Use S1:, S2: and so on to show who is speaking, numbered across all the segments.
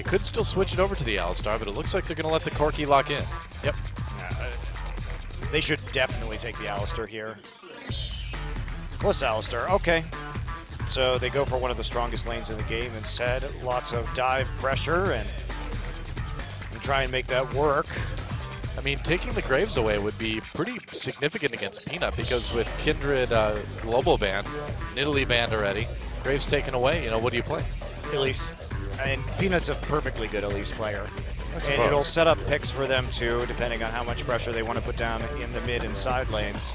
S1: They could still switch it over to the Alistar, but it looks like they're going to let the Corki lock in. Yep.
S2: They should definitely take the Alistar here. Plus Alistar, okay. So they go for one of the strongest lanes in the game instead. Lots of dive pressure and try and make that work.
S1: I mean, taking the Graves away would be pretty significant against Peanut because with Kindred global ban, Nidalee banned already, Graves taken away, you know, what do you play?
S2: Elise. And Peanut's a perfectly good Elise player.
S1: I
S2: And it'll set up picks for them too, depending on how much pressure they want to put down in the mid and side lanes.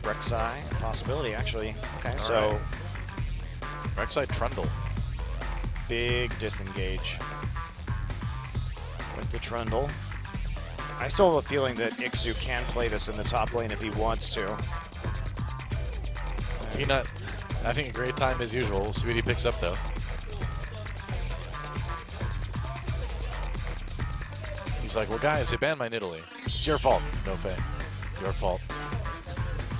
S2: Rek'Sai, possibility actually. Okay, so
S1: Rek'Sai Trundle.
S2: Big disengage with the Trundle. I still have a feeling that Ixu can play this in the top lane if he wants to.
S1: Peanut having a great time as usual. We'll see what he picks up though. He's like, well guys, they banned my Nidalee. It's your fault, no Faye. Your fault.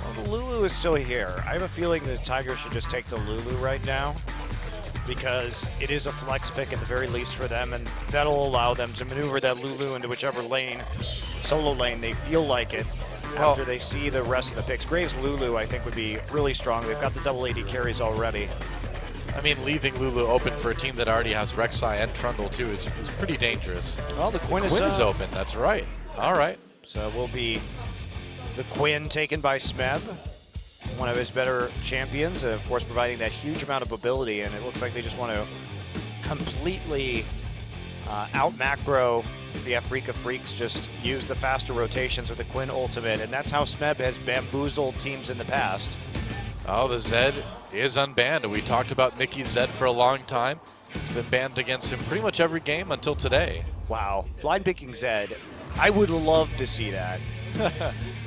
S2: Well, the Lulu is still here. I have a feeling the Tigers should just take the Lulu right now because it is a flex pick at the very least for them, and that'll allow them to maneuver that Lulu into whichever lane, solo lane, they feel like it after they see the rest of the picks. Graves Lulu, I think, would be really strong. They've got the double AD carries already.
S1: I mean, leaving Lulu open for a team that already has Rek'Sai and Trundle too is pretty dangerous.
S2: Well, the Quinn
S1: is open, that's right. All right.
S2: So will be the Quinn taken by Smeb, one of his better champions, of course providing that huge amount of ability, and it looks like they just want to completely out-macro the Afreeca Freecs, just use the faster rotations with the Quinn ultimate, and that's how Smeb has bamboozled teams in the past.
S1: Oh, the Zed is unbanned, and we talked about Mickey's Zed for a long time. It's been banned against him pretty much every game until today.
S2: Wow, blind picking Zed. I would love to see that.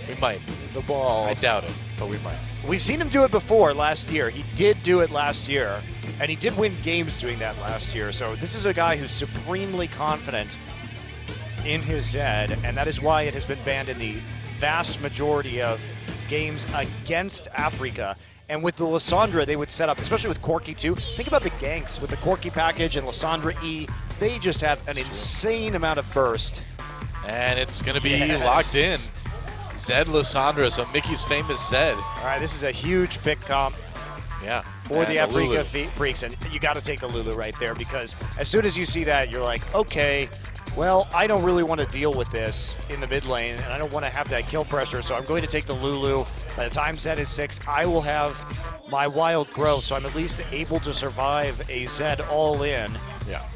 S1: We might.
S2: The balls.
S1: I doubt it, but we might.
S2: We've seen him do it before last year. He did do it last year, and he did win games doing that last year. So this is a guy who's supremely confident in his Zed, and that is why it has been banned in the vast majority of games against Afreeca. And with the Lissandra, they would set up, especially with Corki too. Think about the ganks with the Corki package and Lissandra E. They just have an insane amount of burst.
S1: And it's going to be locked in. Zed Lissandra, so Mickey's famous Zed.
S2: All right, this is a huge pick comp.
S1: Yeah.
S2: For the Afreeca Freecs, and you got to take the Lulu right there, because as soon as you see that, you're like, okay, well, I don't really want to deal with this in the mid lane, and I don't want to have that kill pressure, so I'm going to take the Lulu. By the time Zed is 6, I will have my wild growth, so I'm at least able to survive a Zed all in.
S1: Yeah.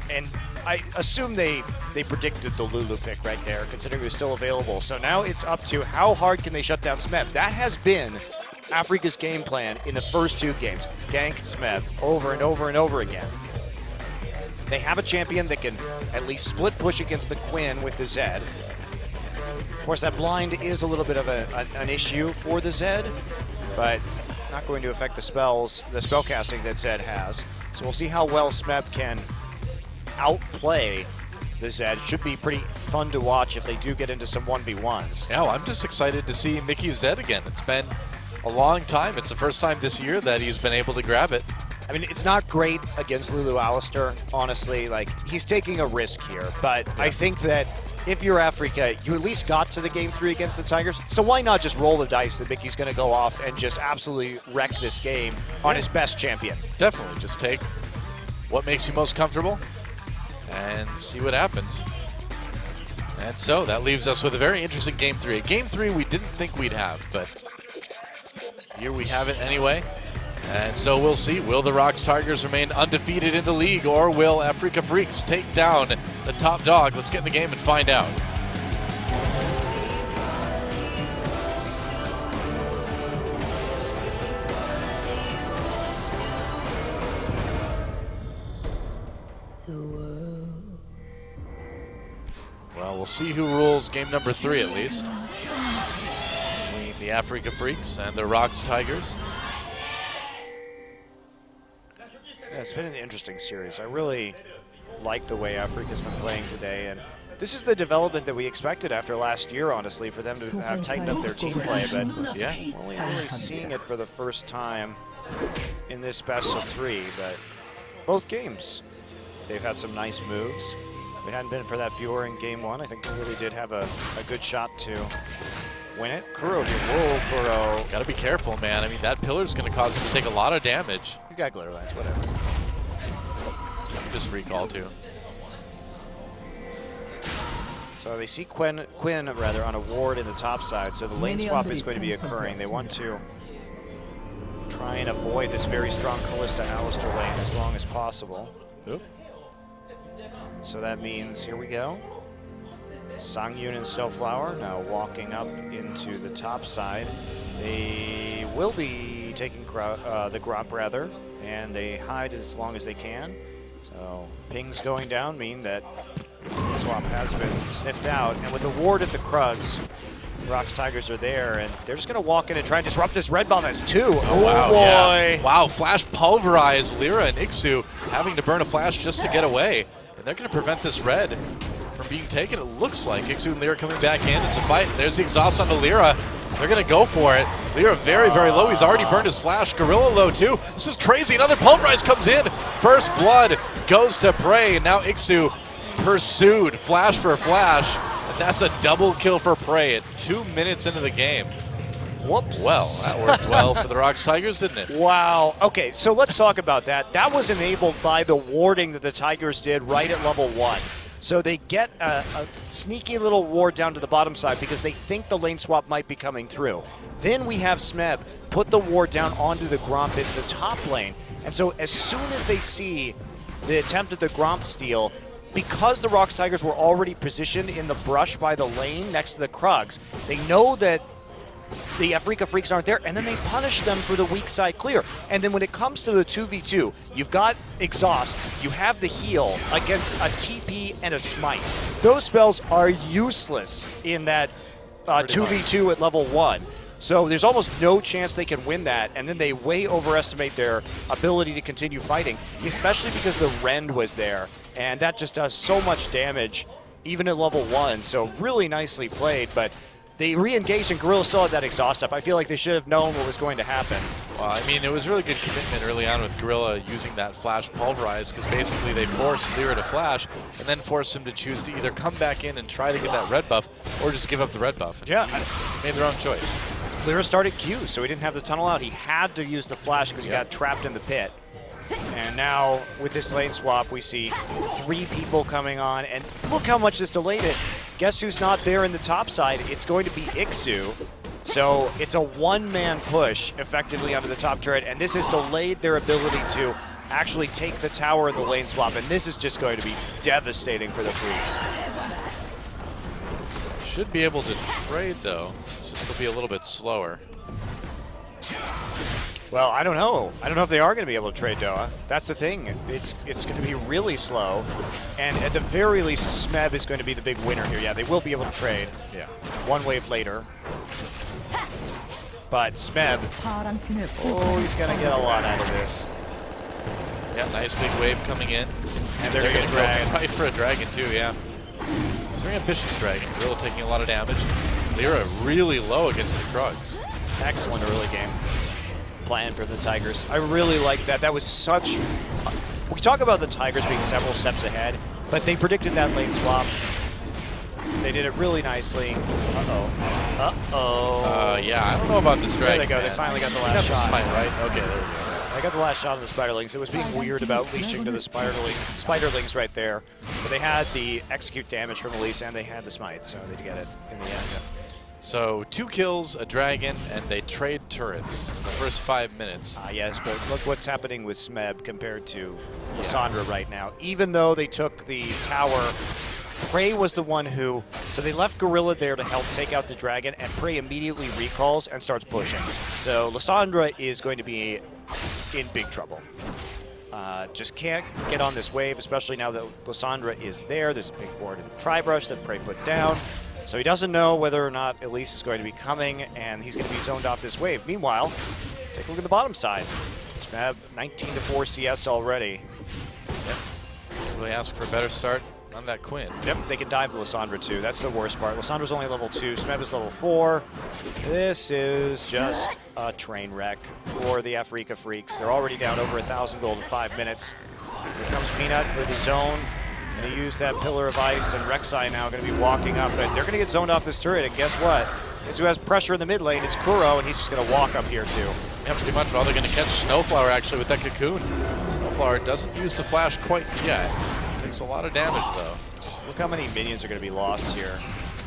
S2: And I assume they predicted the Lulu pick right there, considering it was still available. So now it's up to how hard can they shut down Smeb. That has been Afreeca's game plan in the first 2 games. Gank Smeb over and over and over again. They have a champion that can at least split push against the Quinn with the Zed. Of course, that blind is a little bit of an issue for the Zed, but not going to affect the spells, the spellcasting that Zed has. So we'll see how well Smeb can outplay the Zed. Should be pretty fun to watch if they do get into some 1v1s.
S1: Yeah, well, I'm just excited to see Mickey's Zed again. It's been a long time. It's the first time this year that he's been able to grab it.
S2: I mean, it's not great against Lulu Alistar, honestly. Like, he's taking a risk here, but yeah. I think that if you're Afreeca, you at least got to the game 3 against the Tigers, so why not just roll the dice that Mickey's going to go off and just absolutely wreck this game on his best champion?
S1: Definitely. Just take what makes you most comfortable and see what happens. And so that leaves us with a very interesting game 3. Game 3 we didn't think we'd have, but here we have it anyway. And so we'll see, will the ROX Tigers remain undefeated in the league, or will Afreeca Freecs take down the top dog? Let's get in the game and find out. Well, we'll see who rules game number 3 at least, between the Afreeca Freecs and the ROX Tigers.
S2: Yeah, it's been an interesting series. I really like the way Afreeca's been playing today, and this is the development that we expected after last year, honestly, for them to have tightened up their team play, but yeah, we're only really seeing it for the first time. in this best of 3, but both games, they've had some nice moves. If it hadn't been for that viewer in game 1, I think they really did have a good shot to win it. Kuro here. Whoa, Kuro.
S1: Got to be careful, man. I mean, that pillar's going to cause him to take a lot of damage.
S2: He's got glitter lines, whatever.
S1: Just recall, too.
S2: So they see Quinn rather, on a ward in the top side, so the lane swap is going to be occurring. They want to try and avoid this very strong Kalista Alistar lane as long as possible.
S1: Oop.
S2: So that means, here we go. Sangyun and Snowflower now walking up into the top side. They will be taking the Gromp rather, and they hide as long as they can. So pings going down mean that swap has been sniffed out, and with the ward at the Krugs, ROX Tigers are there, and they're just going to walk in and try and disrupt this red bomb as 2. Oh,
S1: wow,
S2: boy!
S1: Yeah. Wow, flash pulverized. Lyra and Ixu having to burn a flash just to get away, and they're going to prevent this red from being taken. It looks like Ixu and Lyra coming back in. It's a fight. There's the exhaust onto Lyra. They're going to go for it. Lyra very, very low. He's already burned his flash. Gorilla low too. This is crazy. Another pulverize comes in. First blood goes to Prey, and now Ixu pursued flash for flash, and that's a double kill for Prey at 2 minutes into the game.
S2: Whoops.
S1: Well, that worked well for the ROX Tigers, didn't it?
S2: Wow. Okay, so let's talk about that. That was enabled by the warding that the Tigers did right at level 1. So they get a sneaky little ward down to the bottom side because they think the lane swap might be coming through. Then we have Smeb put the ward down onto the Gromp in the top lane. And so as soon as they see the attempt at the Gromp steal, because the ROX Tigers were already positioned in the brush by the lane next to the Krugs, they know that the Afreeca Freecs aren't there, and then they punish them for the weak side clear. And then when it comes to the 2v2, you've got Exhaust, you have the heal against a TP and a Smite. Those spells are useless in that 2v2 at level 1. So there's almost no chance they can win that, and then they way overestimate their ability to continue fighting, especially because the Rend was there, and that just does so much damage, even at level 1. So really nicely played, but they re-engaged and Gorilla still had that exhaust up. I feel like they should have known what was going to happen.
S1: Well, I mean, it was really good commitment early on with Gorilla using that flash pulverize, because basically they forced Lyra to flash and then forced him to choose to either come back in and try to get that red buff or just give up the red buff. And
S2: yeah.
S1: He made their own choice.
S2: Lyra started Q, so he didn't have the tunnel out. He had to use the flash because he got trapped in the pit. And now with this lane swap, we see 3 people coming on, and look how much this delayed it. Guess who's not there in the top side? It's going to be Ixu. So it's a one-man push effectively onto the top turret, and this has delayed their ability to actually take the tower in the lane swap, and this is just going to be devastating for the Freaks.
S1: Should be able to trade though, it's just they'll be a little bit slower.
S2: Well, I don't know. I don't know if they are going to be able to trade Doa. That's the thing. It's going to be really slow. And at the very least, Smeb is going to be the big winner here. Yeah, they will be able to trade.
S1: Yeah.
S2: 1 wave later. But Smeb, oh, he's going to get a lot out of this.
S1: Yeah, nice big wave coming in.
S2: And they're going to
S1: go right for a dragon too, yeah. It's a very ambitious dragon. Gorilla taking a lot of damage. Lyra really low against the Krugs.
S2: Excellent early game plan for the Tigers. I really like that. That was such... We talk about the Tigers being several steps ahead, but they predicted that lane swap. They did it really nicely. Uh-oh. Uh-oh.
S1: Yeah, I don't know about this dragon.
S2: There they go.
S1: Man.
S2: They finally got the last shot.
S1: The smite, right? Okay, there we go.
S2: They got the last shot of the Spiderlings. It was being weird about leashing to the Spiderlings right there. But they had the execute damage from the leash, and they had the smite, so they'd get it in the end.
S1: So 2 kills, a dragon, and they trade turrets in the first 5 minutes.
S2: Yes, but look what's happening with Smeb compared to Lissandra right now. Even though they took the tower, Prey was the one who... So they left Gorilla there to help take out the dragon, and Prey immediately recalls and starts pushing. So Lissandra is going to be in big trouble. Just can't get on this wave, especially now that Lissandra is there. There's a big ward in the tri-brush that Prey put down. So he doesn't know whether or not Elise is going to be coming, and he's going to be zoned off this wave. Meanwhile, take a look at the bottom side. Smeb 19-4 CS already.
S1: Yep. Really ask for a better start on that Quinn.
S2: Yep, they can dive Lissandra too. That's the worst part. Lissandra's only level 2, Smeb is level 4. This is just a train wreck for the Afreeca Freecs. They're already down over 1,000 gold in 5 minutes. Here comes Peanut for the zone. Going to use that Pillar of Ice, and Rek'Sai now going to be walking up, but they're going to get zoned off this turret, and guess what? Guess who has pressure in the mid lane? It's Kuro, and he's just going to walk up here too.
S1: Yeah, pretty much. Well, they're going to catch Snowflower actually with that cocoon. Snowflower doesn't use the flash quite yet. Takes a lot of damage though.
S2: Look how many minions are going to be lost here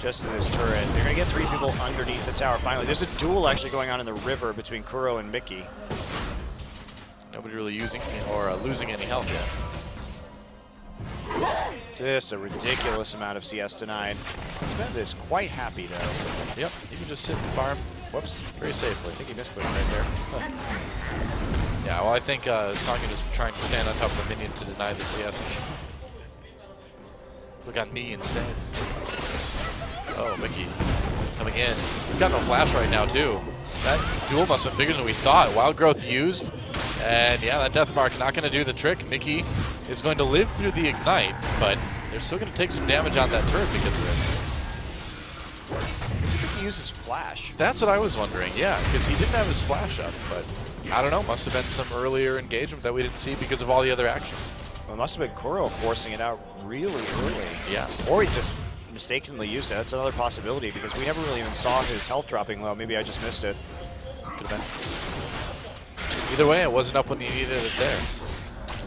S2: just in this turret. They're going to get 3 people underneath the tower finally. There's a duel actually going on in the river between Kuro and Mickey.
S1: Nobody really using or losing any health yet.
S2: Just a ridiculous amount of CS denied. Smeb is quite happy though.
S1: Yep, you can just sit and farm.
S2: Whoops,
S1: Very safely.
S2: I think he misclicked right there.
S1: Yeah, well, I think Songyun is trying to stand on top of the minion to deny the CS. Look on me instead. Oh, Mickey coming in. He's got no flash right now, too. That duel must have been bigger than we thought. Wild Growth used. And yeah, that Death Mark not going to do the trick. Mickey is going to live through the Ignite, but they're still going to take some damage on that turret because of this.
S2: He uses flash.
S1: That's what I was wondering, yeah, because he didn't have his flash up, but I don't know, must have been some earlier engagement that we didn't see because of all the other action.
S2: Well, it must have been Kuro forcing it out really early.
S1: Yeah.
S2: Or he just mistakenly used it. That's another possibility because we never really even saw his health dropping low. Maybe I just missed it.
S1: Could have been. Either way, it wasn't up when he needed it there.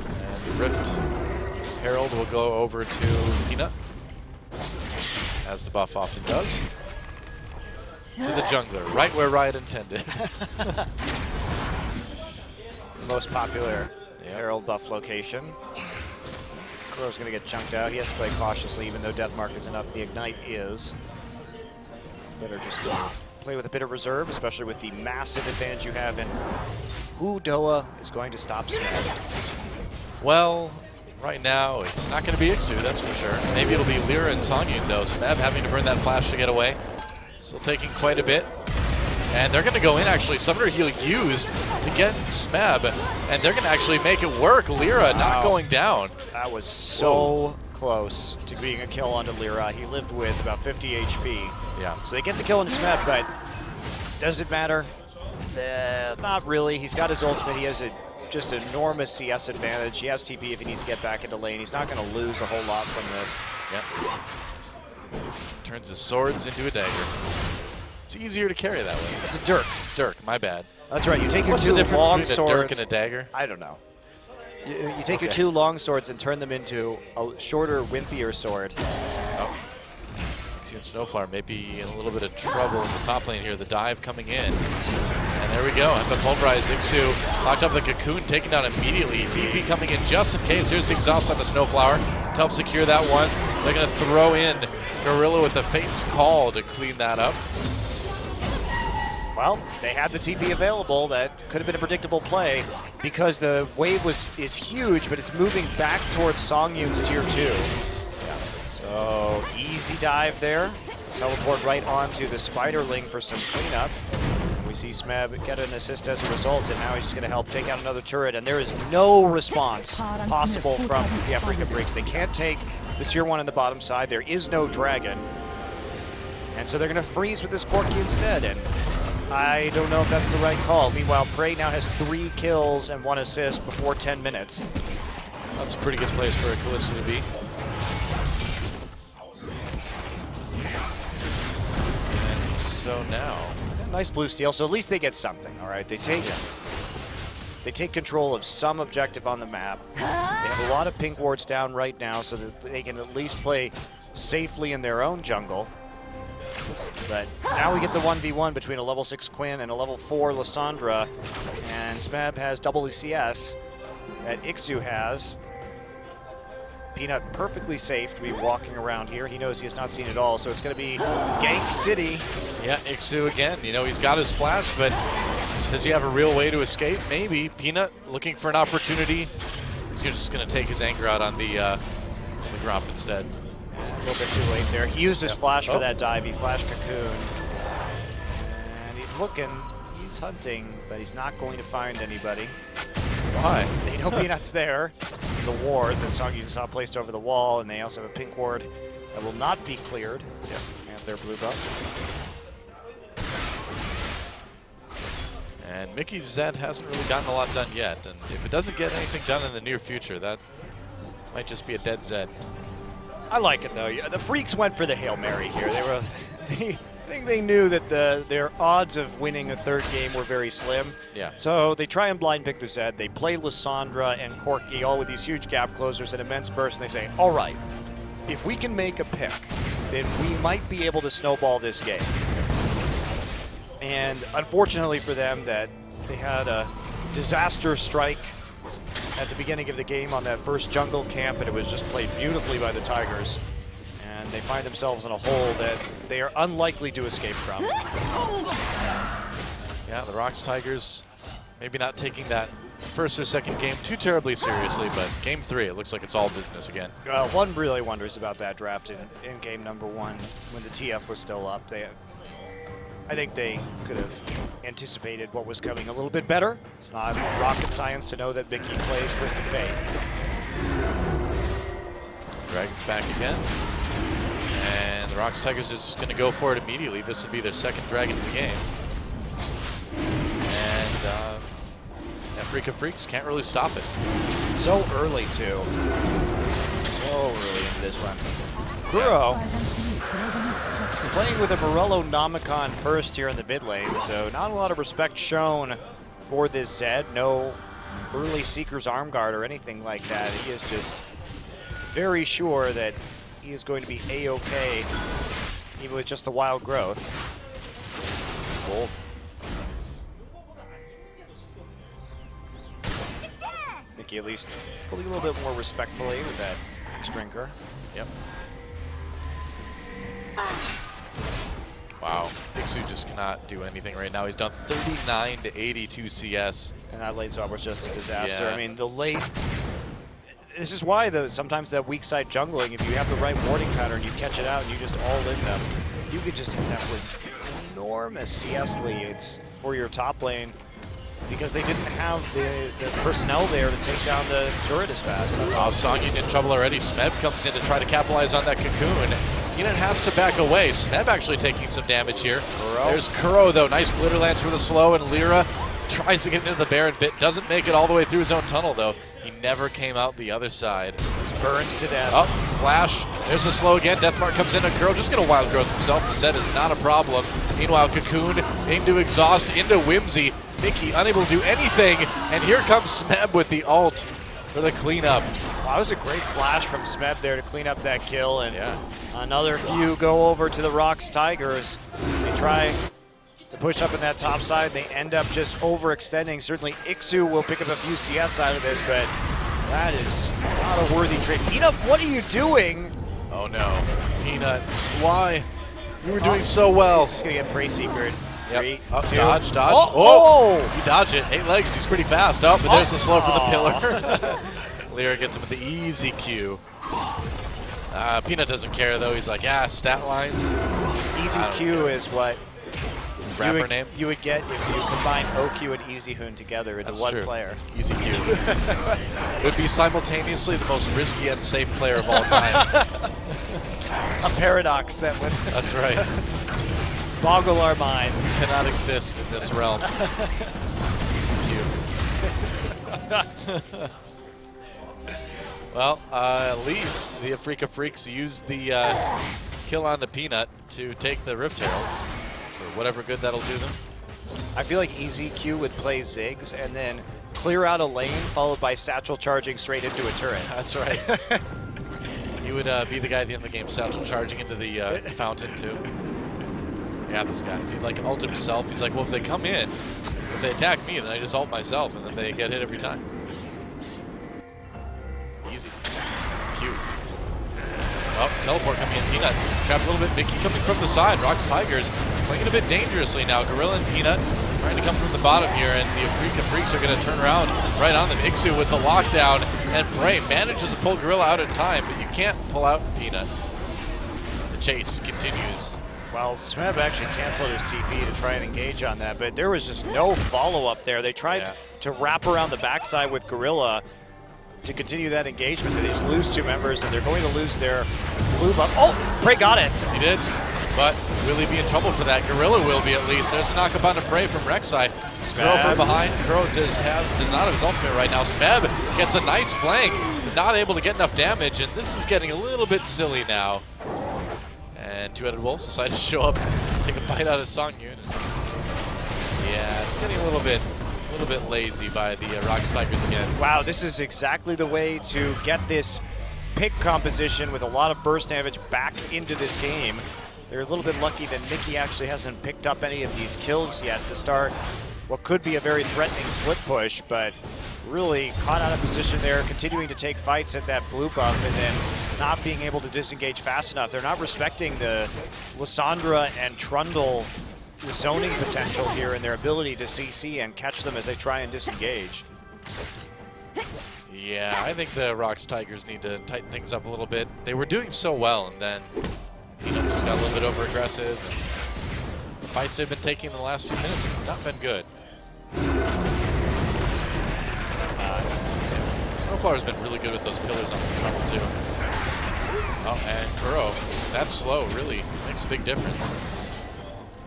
S1: And the Rift Herald will go over to Peanut, as the buff often does. To the jungler, right where Riot intended.
S2: The most popular Herald buff location. Kuro's going to get chunked out. He has to play cautiously, even though Death Mark isn't up. The Ignite is. Better just play with a bit of reserve, especially with the massive advantage you have in who Doa is going to stop Smeb.
S1: Well, right now, it's not going to be Ixu, that's for sure. Maybe it'll be Lyra and Songyun, though. Smeb having to burn that flash to get away. Still taking quite a bit. And they're going to go in, actually. Summoner Healing used to get Smeb. And they're going to actually make it work. Lyra not going down.
S2: That was so close to being a kill onto Lyra. He lived with about 50 HP.
S1: Yeah.
S2: So they get the kill on Smeb, but does it matter? Not really. He's got his ultimate. He has a just enormous CS advantage. He has TP if he needs to get back into lane. He's not going to lose a whole lot from this.
S1: Yep. Turns his swords into a dagger. It's easier to carry that way.
S2: It's a dirk.
S1: Dirk, my bad.
S2: That's right. You take your
S1: What's
S2: two
S1: the difference
S2: long
S1: between
S2: swords.
S1: a dirk and a dagger?
S2: I don't know. You take your 2 long swords and turn them into a shorter, wimpier sword.
S1: Oh. Ixu and Snowflower may be in a little bit of trouble in the top lane here. The dive coming in. And there we go. Empa pulverized. Ixu locked up the cocoon, taken down immediately. TP coming in just in case. Here's the exhaust on the Snowflower to help secure that one. They're going to throw in Gorilla with the Fate's Call to clean that up.
S2: Well, they had the TP available. That could have been a predictable play because the wave is huge, but it's moving back towards Songyun's tier 2. So easy dive there. Teleport right onto the Spiderling for some cleanup. We see Smeb get an assist as a result, and now he's just going to help take out another turret, and there is no response possible from the Afreeca Freecs. They can't take the tier 1 on the bottom side. There is no dragon. And so they're going to freeze with this Corki instead, and I don't know if that's the right call. Meanwhile, Prey now has 3 kills and 1 assist before 10 minutes.
S1: That's a pretty good place for a Kalista to be. And so now...
S2: Nice blue steal, so at least they get something, all right? They take control of some objective on the map. They have a lot of pink wards down right now so that they can at least play safely in their own jungle. But now we get the 1v1 between a level 6 Quinn and a level 4 Lissandra, and Smeb has double the CS that Ixu has. Peanut perfectly safe to be walking around here. He knows he has not seen it all, so it's going to be Gank City.
S1: Yeah, Ixu again. You know, he's got his flash, but does he have a real way to escape? Maybe. Peanut looking for an opportunity. He's just going to take his anger out on the Gromp instead.
S2: A little bit too late there. He used his flash for that dive. He flashed Cocoon. And he's looking. He's hunting, but he's not going to find anybody.
S1: Why?
S2: They know Peanut's there. the ward that you saw placed over the wall, and they also have a pink ward that will not be cleared.
S1: Yep.
S2: And their blue buff.
S1: And Mickey's Zed hasn't really gotten a lot done yet, and if it doesn't get anything done in the near future, that might just be a dead Zed.
S2: I like it though. The Freaks went for the Hail Mary here. I think they knew that their odds of winning a third game were very slim.
S1: Yeah.
S2: So they try and blind pick the Zed. They play Lysandra and Corki all with these huge gap closers and immense bursts, and they say, all right, if we can make a pick, then we might be able to snowball this game. And unfortunately for them, that they had a disaster strike at the beginning of the game on that first jungle camp, and it was just played beautifully by the Tigers. And they find themselves in a hole that they are unlikely to escape from.
S1: Yeah, the ROX Tigers maybe not taking that first or second game too terribly seriously, but game 3, it looks like it's all business again.
S2: One really wonders about that draft in game number 1 when the TF was still up. I think they could have anticipated what was coming a little bit better. It's not rocket science to know that Mickey plays Twisted Fate.
S1: Dragons back again. And the ROX Tigers are just going to go for it immediately. This would be their second dragon in the game. And Afreeca Freecs can't really stop it.
S2: So early, too. So early into this one. Kuro playing with a Morello Nomicon first here in the mid lane, so not a lot of respect shown for this Zed. No early Seeker's arm guard or anything like that. He is just very sure that he is going to be A-okay, even with just the wild growth. Cool. Mickey at least a little bit more respectfully with that X-Drinker.
S1: Yep. Wow, Ixu just cannot do anything right now. He's done 39 to 82 CS.
S2: And that late swap was just a disaster.
S1: Yeah.
S2: I mean, the late... This is why sometimes that weak side jungling, if you have the right warding pattern, you catch it out and you just all in them, you could just end up with enormous CS leads for your top lane because they didn't have the personnel there to take down the turret as fast.
S1: Oh, Songyin in trouble already. Smeb comes in to try to capitalize on that cocoon. Keenan has to back away. Smeb actually taking some damage here.
S2: Kuro.
S1: There's Kuro though, nice glitter lance for the slow, and Lyra tries to get into the Baron bit, doesn't make it all the way through his own tunnel though. He never came out the other side.
S2: Burns to death.
S1: Oh, flash. There's the slow again. Deathmark comes in, and Kuro just get a wild growth himself. The Zed is not a problem. Meanwhile, Cocoon aimed to exhaust into Whimsy. Mickey unable to do anything, and here comes Smeb with the ult for the cleanup.
S2: Wow, that was a great flash from Smeb there to clean up that kill, and
S1: Yeah.
S2: another few go over to the ROX Tigers. They try to push up in that top side. They end up just overextending. Certainly Ixu will pick up a few CS out of this, but that is not a worthy trade. Peanut, what are you doing?
S1: Oh no. Peanut, why? You were doing so well.
S2: He's just going to get prey secret.
S1: Yep.
S2: 3,
S1: Up,
S2: 2.
S1: dodge.
S2: Oh!
S1: You dodge it. 8 legs, he's pretty fast. Oh, but there's the slow for the
S2: Oh.
S1: pillar. Lyra gets him with the easy Q. Peanut doesn't care though. He's like, yeah, stat lines.
S2: Easy
S1: I don't
S2: Q
S1: care.
S2: is what
S1: It's his rapper name.
S2: you would get if you combine OQ and Easy Hoon together into
S1: That's
S2: one
S1: true.
S2: player.
S1: Easy Q. Would be simultaneously the most risky and safe player of all time.
S2: A paradox that would
S1: That's right.
S2: boggle our minds.
S1: Cannot exist in this realm. Easy Q. Well, at least the Afreeca Freecs used the kill on the Peanut to take the Rift Herald for whatever good that'll do them.
S2: I feel like Easy Q would play Ziggs and then clear out a lane followed by Satchel charging straight into a turret.
S1: That's right. He would be the guy at the end of the game, Satchel charging into the fountain too. Yeah, this guy. He'd like ult himself. He's like, well, if they come in, if they attack me, then I just ult myself, and then they get hit every time. Easy. Cute. Oh, teleport coming in. Peanut trapped a little bit. Mickey coming from the side. ROX Tigers playing it a bit dangerously now. Gorilla and Peanut trying to come from the bottom here, and the Afreeca Freecs are going to turn around right on them. Ixu with the lockdown, and Bray manages to pull Gorilla out in time, but you can't pull out Peanut. The chase continues.
S2: Well, Smeb actually canceled his TP to try and engage on that, but there was just no follow-up there. They tried to wrap around the backside with Gorilla. to continue that engagement. They just lose 2 members, and they're going to lose their blue buff. Oh, Prey got it.
S1: He did, but will he be in trouble for that? Gorilla will be at least. There's a knock-up onto Prey from Rex side. Kuro from behind. Kuro does not have his ultimate right now. Smeb gets a nice flank, not able to get enough damage, and this is getting a little bit silly now. And Two-Headed Wolves decide to show up, take a bite out of Songyun. Yeah, it's getting a little bit lazy by the ROX Tigers again.
S2: Wow, this is exactly the way to get this pick composition with a lot of burst damage back into this game. They're a little bit lucky that Nikki actually hasn't picked up any of these kills yet to start what could be a very threatening split push, but really caught out of position there, continuing to take fights at that blue buff and then not being able to disengage fast enough. They're not respecting the Lissandra and Trundle zoning potential here and their ability to CC and catch them as they try and disengage.
S1: Yeah, I think the ROX Tigers need to tighten things up a little bit. They were doing so well, and then just got a little bit over aggressive. The fights they've been taking in the last few minutes have not been good. Snowflower's been really good with those pillars on the Trundle too. Oh, and Kuro, that slow really makes a big difference.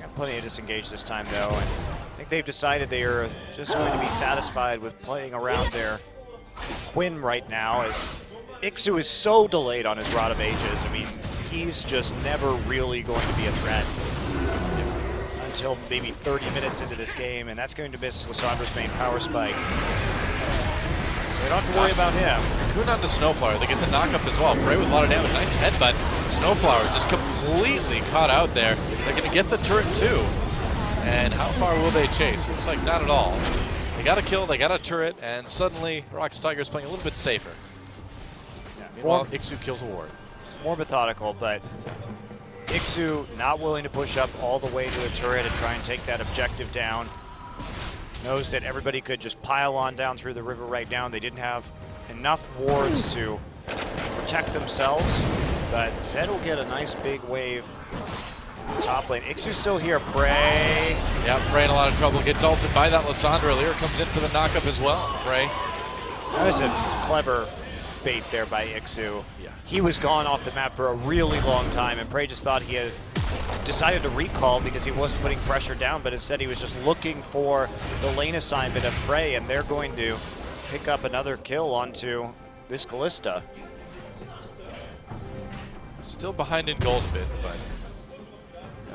S2: Got plenty of disengage this time though, and I think they've decided they are just going to be satisfied with playing around their Quinn right now, as Ixu is so delayed on his Rod of Ages. I mean, he's just never really going to be a threat until maybe 30 minutes into this game, and that's going to miss Lissandra's main power spike. So they don't have to worry about him.
S1: Cocoon onto Snowflower, they get the knockup as well. Prey with a lot of damage, nice headbutt. Snowflower just completely caught out there. They're gonna get the turret too. And how far will they chase? Looks like not at all. They got a kill, they got a turret, and suddenly ROX Tigers playing a little bit safer.
S2: Yeah,
S1: meanwhile, Ixu kills a ward.
S2: More methodical, but Ixu not willing to push up all the way to a turret and try and take that objective down. Knows that everybody could just pile on down through the river right now. They didn't have enough wards to protect themselves, but Zed will get a nice big wave top lane. Ixu's still here. Prey.
S1: Yeah, Prey in a lot of trouble. Gets ulted by that Lissandra. Lear comes in for the knockup as well. Prey.
S2: That was a clever bait there by Ixu.
S1: Yeah.
S2: He was gone off the map for a really long time, and Prey just thought he had decided to recall because he wasn't putting pressure down, but instead he was just looking for the lane assignment of Prey, and they're going to pick up another kill onto this Callista.
S1: Still behind in gold a bit, but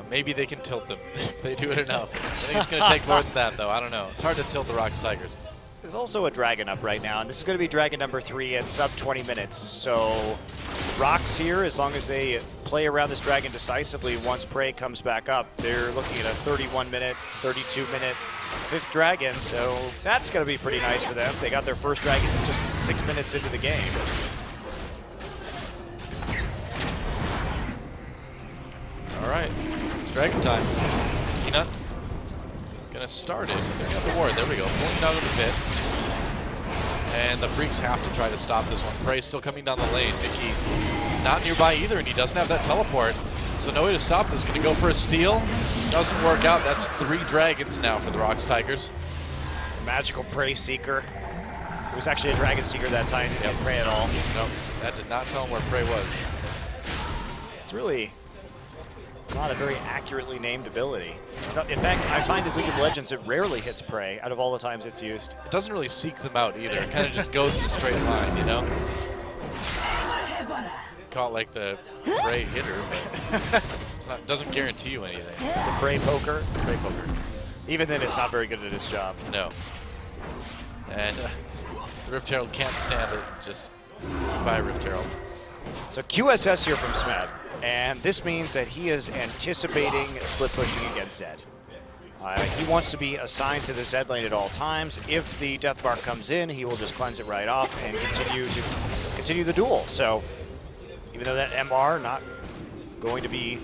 S1: maybe they can tilt them if they do it enough. I think it's going to take more than that, though. I don't know. It's hard to tilt the ROX Tigers.
S2: There's also a dragon up right now, and this is going to be dragon number 3 at sub 20 minutes. So ROX here, as long as they play around this dragon decisively once Prey comes back up, they're looking at a 31-minute, 32-minute 5th dragon. So that's going to be pretty nice for them. They got their first dragon just 6 minutes into the game.
S1: All right, it's dragon time. Peanut gonna start it. They're gonna have the ward. There we go. Pulling down to the pit. And the Freaks have to try to stop this one. Prey still coming down the lane. Mickey not nearby either, and he doesn't have that teleport. So no way to stop this. Gonna go for a steal. Doesn't work out. That's 3 dragons now for the ROX Tigers.
S2: Magical Prey Seeker. It was actually a Dragon Seeker that time. Didn't get Prey at all.
S1: Nope, that did not tell him where Prey was.
S2: It's really not a very accurately named ability. In fact, I find in League of Legends it rarely hits Prey out of all the times it's used.
S1: It doesn't really seek them out either. It kind of just goes in a straight line, you know? Caught like the Prey hitter, but it's not, doesn't guarantee you anything.
S2: The Prey Poker.
S1: Prey poker.
S2: Even then, it's not very good at its job.
S1: No. And the Rift Herald can't stand it. Just buy Rift Herald.
S2: So QSS here from Smed. And this means that he is anticipating split pushing against Zed. He wants to be assigned to the Zed lane at all times. If the Death Bar comes in, he will just cleanse it right off and continue the duel. So even though that MR not going to be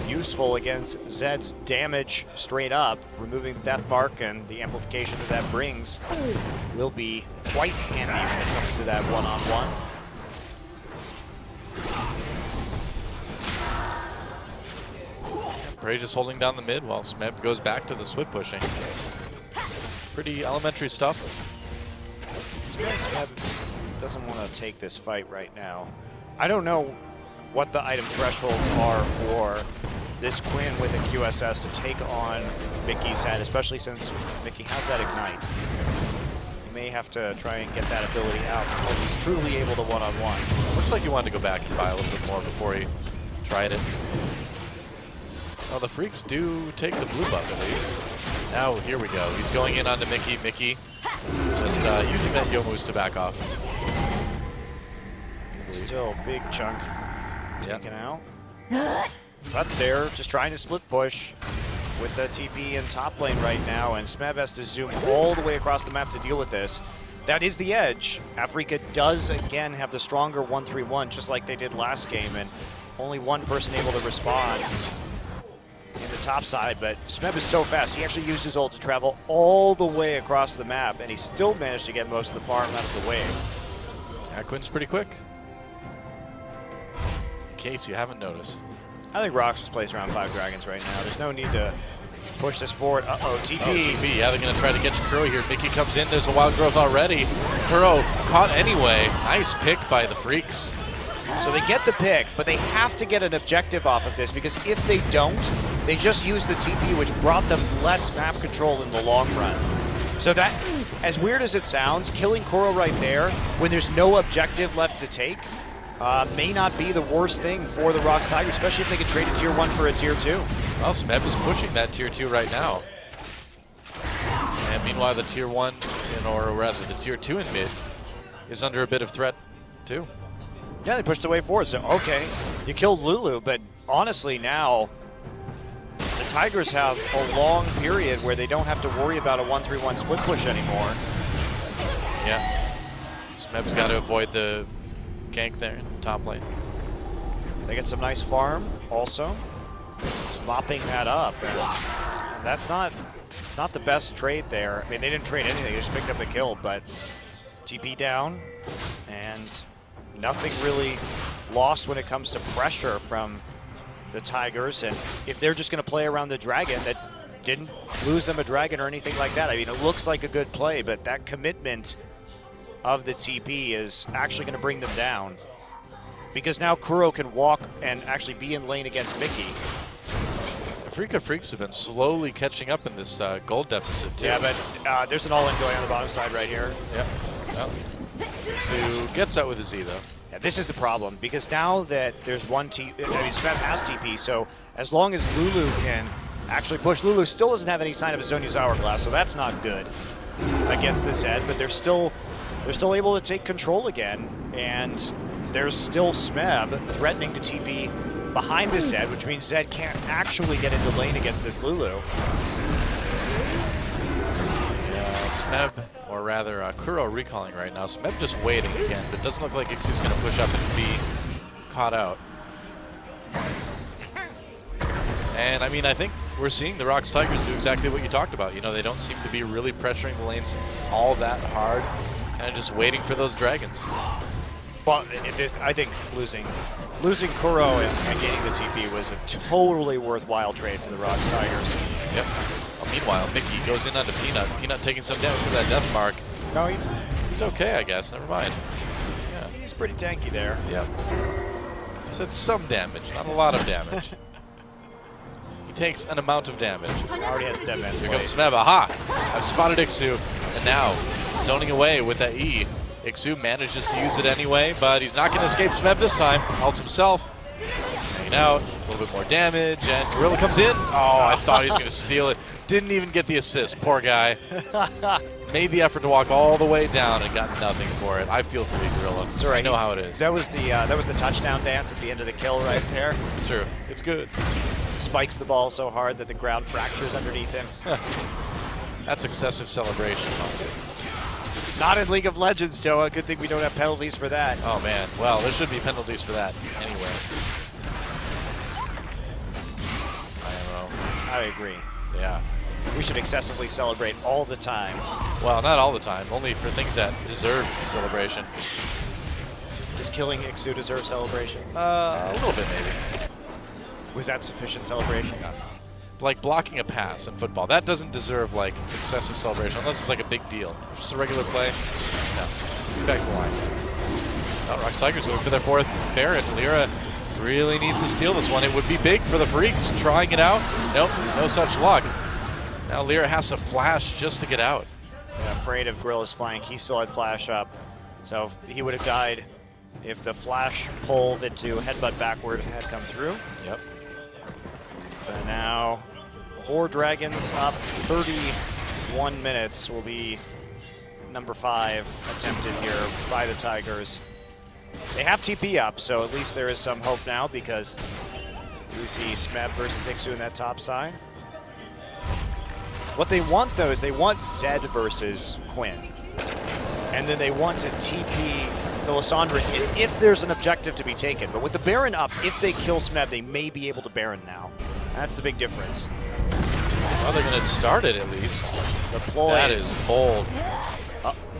S2: useful against Zed's damage straight up, removing the Death Mark and the amplification that brings will be quite handy when it comes to that one-on-one.
S1: Prey just holding down the mid while Smeb goes back to the split pushing. Pretty elementary stuff.
S2: Smeb doesn't want to take this fight right now. I don't know what the item thresholds are for this Quinn with a QSS to take on Mickey's head, especially since Mickey has that Ignite. He may have to try and get that ability out before he's truly able to one-on-one.
S1: Looks like he wanted to go back and buy a little bit more before he tried it. Well, the Freaks do take the blue buff at least. Now, here we go. He's going in onto Mickey. Mickey just using that Youmuu's to back off.
S2: Still big chunk taken out. But they're just trying to split push with the TP in top lane right now, and Smeb has to zoom all the way across the map to deal with this. That is the edge. Afreeca does again have the stronger 1-3-1, just like they did last game, and only one person able to respond in the top side, but Smeb is so fast. He actually used his ult to travel all the way across the map, and he still managed to get most of the farm out of the way.
S1: Yeah, Quinn's pretty quick. In case you haven't noticed.
S2: I think ROX just plays around 5 dragons right now. There's no need to push this forward. Uh-oh, TP.
S1: Oh, TP. Yeah, they're going to try to get Kuro here. Mickey comes in. There's a wild growth already. Kuro caught anyway. Nice pick by the Freaks.
S2: So they get the pick, but they have to get an objective off of this, because if they don't, they just use the TP, which brought them less map control in the long run. So that, as weird as it sounds, killing Kuro right there when there's no objective left to take may not be the worst thing for the ROX Tigers, especially if they can trade a tier 1 for a tier 2.
S1: Well, Smeb is pushing that tier 2 right now. And meanwhile, the tier 1, or rather the tier 2 in mid, is under a bit of threat too.
S2: Yeah, they pushed the way forward, so okay, you killed Lulu, but honestly now, the Tigers have a long period where they don't have to worry about a 1-3-1 split push anymore.
S1: Yeah, Smeb's got to avoid the gank there in top lane.
S2: They get some nice farm also, just mopping that up. And that's not, it's not the best trade there. I mean, they didn't trade anything, they just picked up the kill, but TP down, and nothing really lost when it comes to pressure from the Tigers. And if they're just going to play around the dragon, that didn't lose them a dragon or anything like that. I mean, it looks like a good play, but that commitment of the TP is actually going to bring them down, because now Kuro can walk and actually be in lane against Mickey.
S1: Afreeca Freecs have been slowly catching up in this gold deficit too.
S2: Yeah, but there's an all-in going on the bottom side right here.
S1: Yep. Well, so gets out with a Z though.
S2: Yeah, this is the problem, because now that there's one TP, I mean, Smeb has TP, so as long as Lulu can actually push, Lulu still doesn't have any sign of a Zhonya's Hourglass, so that's not good against this Ed, but they're still able to take control again, and there's still Smeb threatening to TP behind this Zed, which means Zed can't actually get into lane against this Lulu.
S1: Yeah, Smeb, or rather Kuro recalling right now. Smeb just waiting again, but it doesn't look like Ixu's going to push up and be caught out. And I mean, I think we're seeing the ROX Tigers do exactly what you talked about. You know, they don't seem to be really pressuring the lanes all that hard, kind of just waiting for those dragons.
S2: Well, I think losing Kuro and getting the TP was a totally worthwhile trade for the ROX Tigers.
S1: Yep. Well, meanwhile, Mickey goes in onto Peanut. Peanut taking some damage from that death mark.
S2: No,
S1: he's okay, I guess. Never mind. Yeah.
S2: He's pretty tanky there.
S1: Yep. I said some damage, not a lot of damage. He takes an amount of damage.
S2: He already has dead man's
S1: Here
S2: blade.
S1: comes Smeb. Aha! I've spotted Ixu, and now zoning away with that E. Ixu manages to use it anyway, but he's not going to escape Smeb this time. Ults himself. Hanging out. A little bit more damage, and Gorilla comes in. Oh, I thought he was going to steal it. Didn't even get the assist. Poor guy. Made the effort to walk all the way down and got nothing for it. I feel for you, Gorilla.
S2: It's all right.
S1: I know how it is.
S2: That was the touchdown dance at the end of the kill right there.
S1: It's true. It's good.
S2: Spikes the ball so hard that the ground fractures underneath him.
S1: That's excessive celebration.
S2: Not in League of Legends, Joe. Good thing we don't have penalties for that.
S1: Oh, man. Well, there should be penalties for that anyway. I don't know.
S2: I agree.
S1: Yeah.
S2: We should excessively celebrate all the time.
S1: Well, not all the time. Only for things that deserve celebration.
S2: Does killing Ixu deserve celebration?
S1: A little bit, maybe.
S2: Was that sufficient celebration?
S1: Like blocking a pass in football. That doesn't deserve, like, excessive celebration, unless it's like a big deal. Just a regular play, no. Let's get back to the line. Oh, ROX Tigers going for their 4th Baron. Lyra really needs to steal this one. It would be big for the Freaks. Trying it out. Nope, no such luck. Now Lyra has to flash just to get out.
S2: Yeah, afraid of Gorilla's flank. He still had flash up. So he would have died if the flash pull into headbutt backward had come through.
S1: Yep.
S2: But now 4 dragons up, 31 minutes will be number 5 attempted here by the Tigers. They have TP up, so at least there is some hope now because you see Smeb versus Ixu in that top side. What they want though is they want Zed versus Quinn. And then they want to TP the Lissandra if there's an objective to be taken. But with the Baron up, if they kill Smeb, they may be able to Baron now. That's the big difference.
S1: Well, they're going to start it at least.
S2: The ploy
S1: That is bold.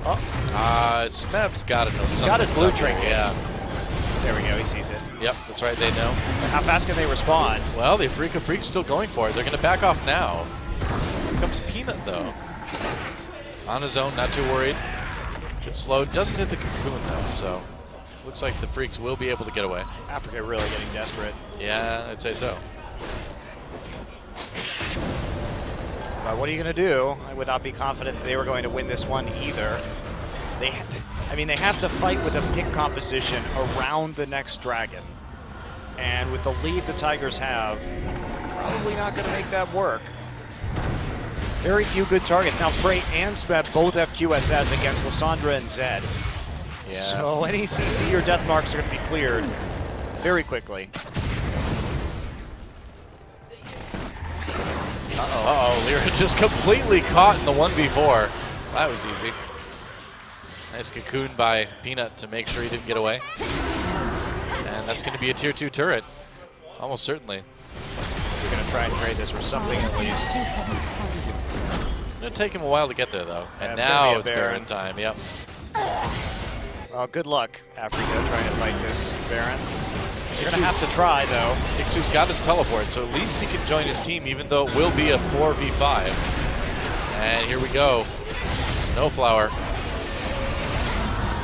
S1: Smeb's got to know something.
S2: He's got his blue trinket.
S1: Yeah.
S2: There we go, he sees it.
S1: Yep, that's right, they know.
S2: How fast can they respond?
S1: Well, the Afreeca Freecs still going for it. They're going to back off now. Here comes Peanut, though. On his own, not too worried. Gets slowed, doesn't hit the cocoon, though, so looks like the Freaks will be able to get away.
S2: Afreeca really getting desperate.
S1: Yeah, I'd say so.
S2: But what are you going to do? I would not be confident that they were going to win this one either. They have to fight with a pick composition around the next dragon. And with the lead the Tigers have, probably not going to make that work. Very few good targets. Now, Frey and Smeb both have QSS against Lissandra and Zed.
S1: Yeah.
S2: So any CC or death marks are going to be cleared very quickly.
S1: Uh-oh, Lyra just completely caught in the 1v4. That was easy. Nice cocoon by Peanut to make sure he didn't get away. And that's going to be a tier 2 turret. Almost certainly.
S2: So you're going to try and trade this for something at least.
S1: It's going to take him a while to get there, though. And
S2: Yeah,
S1: now
S2: it's
S1: it's
S2: Baron
S1: Baron time, yep.
S2: Well, good luck, Afreeca, trying to fight this Baron. You're going to have to try, though.
S1: Ixu's got his teleport, so at least he can join his team, even though it will be a 4v5. And here we go. Snowflower.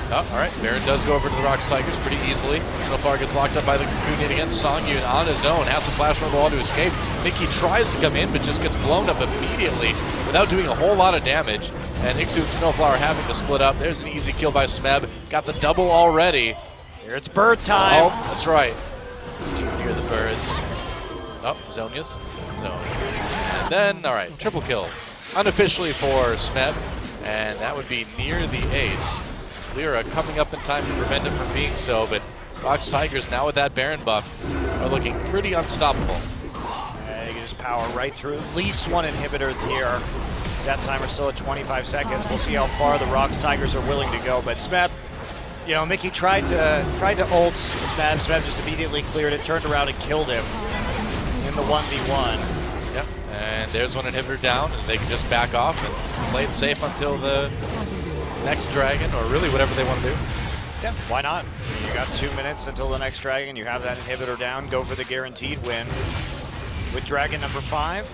S1: Oh, all right, Baron does go over to the ROX Tigers pretty easily. Snowflower gets locked up by the cocoon yet again. Songyun on his own, has to flash from the wall to escape. Mickey tries to come in, but just gets blown up immediately without doing a whole lot of damage. And Ixu and Snowflower having to split up. There's an easy kill by Smeb. Got the double already.
S2: Here it's bird time.
S1: Oh, that's right. Do you fear the birds? Oh, Zonia's. And then, all right, triple kill. Unofficially for Smeb, and that would be near the ace. Lyra coming up in time to prevent it from being so, but ROX Tigers now with that Baron buff are looking pretty unstoppable.
S2: You can just power right through at least one inhibitor here. That timer still at 25 seconds. We'll see how far the ROX Tigers are willing to go. But Smeb, you know, Mickey tried to ult Smeb. Smeb just immediately cleared it, turned around and killed him in the 1v1.
S1: Yep, and there's one inhibitor down, and they can just back off and play it safe until the next dragon, or really whatever they want to do.
S2: Yeah, why not? You got 2 minutes until the next dragon. You have that inhibitor down. Go for the guaranteed win with dragon number 5.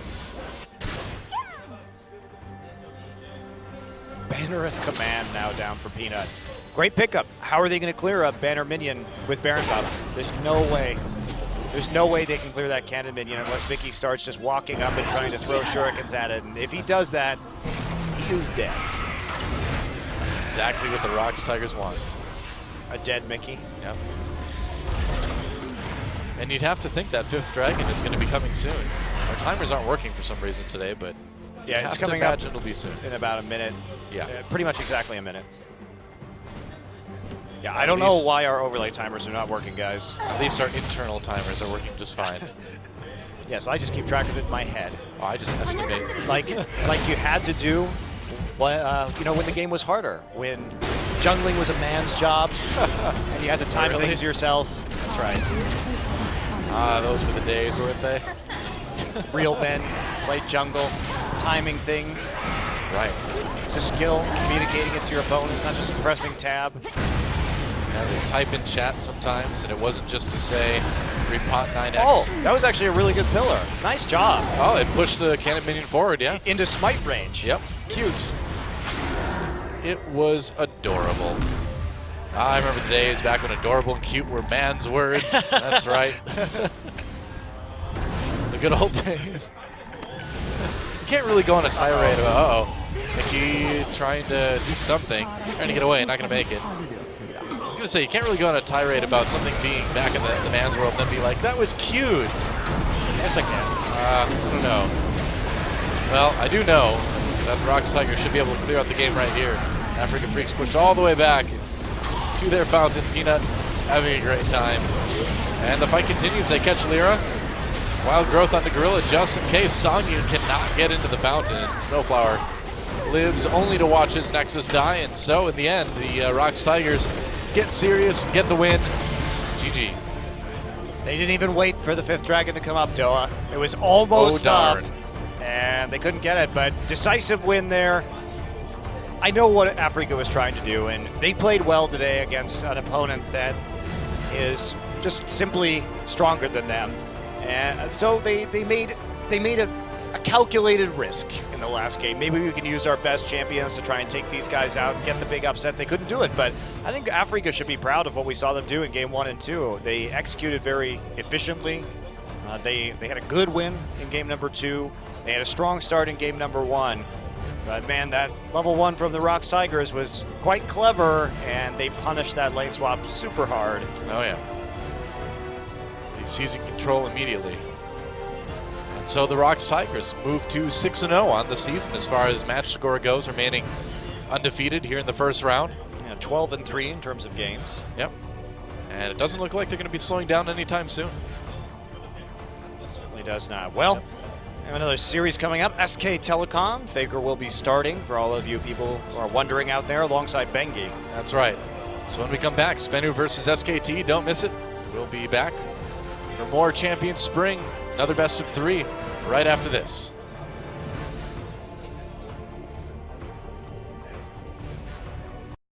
S2: Banner of Command now down for Peanut. Great pickup. How are they going to clear a banner minion with Baron buff? There's no way. There's no way they can clear that cannon minion unless Mickey starts just walking up and trying to throw shurikens at it. And if he does that, he is dead.
S1: That's exactly what the ROX Tigers want.
S2: A dead Mickey.
S1: Yep. And you'd have to think that 5th dragon is going to be coming soon. Our timers aren't working for some reason today, but
S2: yeah, it's coming
S1: up.
S2: It'll
S1: be soon.
S2: In about a minute.
S1: Yeah.
S2: Pretty much exactly a minute. Yeah, I don't know why our overlay timers are not working, guys.
S1: At least our internal timers are working just fine.
S2: Yeah, so I just keep track of it in my head.
S1: Oh, I just estimate.
S2: Like you had to do, you know, when the game was harder, when jungling was a man's job, and you had to time things yourself. That's right.
S1: Ah, those were the days, weren't they?
S2: Real men play jungle, timing things.
S1: Right.
S2: It's a skill, communicating it to your opponents, not just pressing tab.
S1: Yeah, they type in chat sometimes, and it wasn't just to say repot 9x.
S2: Oh, that was actually a really good pillar. Nice job.
S1: Oh, it pushed the cannon minion forward, yeah.
S2: Into smite range.
S1: Yep.
S2: Cute.
S1: It was adorable. I remember the days back when adorable and cute were man's words. That's right. The good old days. You can't really go on a tirade about, Mickey trying to do something, trying to get away, not going to make it. I was going to say, you can't really go on a tirade about something being back in the man's world and then be like, that was cute.
S2: Yes, I can.
S1: I don't know. Well, I do know that the ROX Tigers should be able to clear out the game right here. Afreeca Freecs pushed all the way back to their fountain. Peanut having a great time. And the fight continues. They catch Lyra. Wild growth onto Gorilla just in case. Songyu cannot get into the fountain. And Snowflower lives only to watch his Nexus die. And so in the end, the ROX Tigers get serious, get the win. GG.
S2: They didn't even wait for the 5th dragon to come up, Doa. It was almost up, and they couldn't get it, but decisive win there. I know what Afreeca was trying to do, and they played well today against an opponent that is just simply stronger than them. And so they made a calculated risk in the last game. Maybe we can use our best champions to try and take these guys out and get the big upset. They couldn't do it, but I think Afreeca should be proud of what we saw them do in game 1 and 2. They executed very efficiently. They had a good win in game number 2. They had a strong start in game number 1. But man, that level 1 from the ROX Tigers was quite clever, and they punished that lane swap super hard.
S1: Oh yeah. He's seizing control immediately. And so the ROX Tigers move to 6-0 on the season as far as match score goes, remaining undefeated here in the first round.
S2: Yeah, 12-3 in terms of games.
S1: Yep. And it doesn't look like they're going to be slowing down anytime soon.
S2: Certainly does not. Well, we have another series coming up. SK Telecom. Faker will be starting for all of you people who are wondering out there alongside Bengi.
S1: That's right. So when we come back, Spenu versus SKT, don't miss it. We'll be back for more Champion Spring, another best of 3 right after this.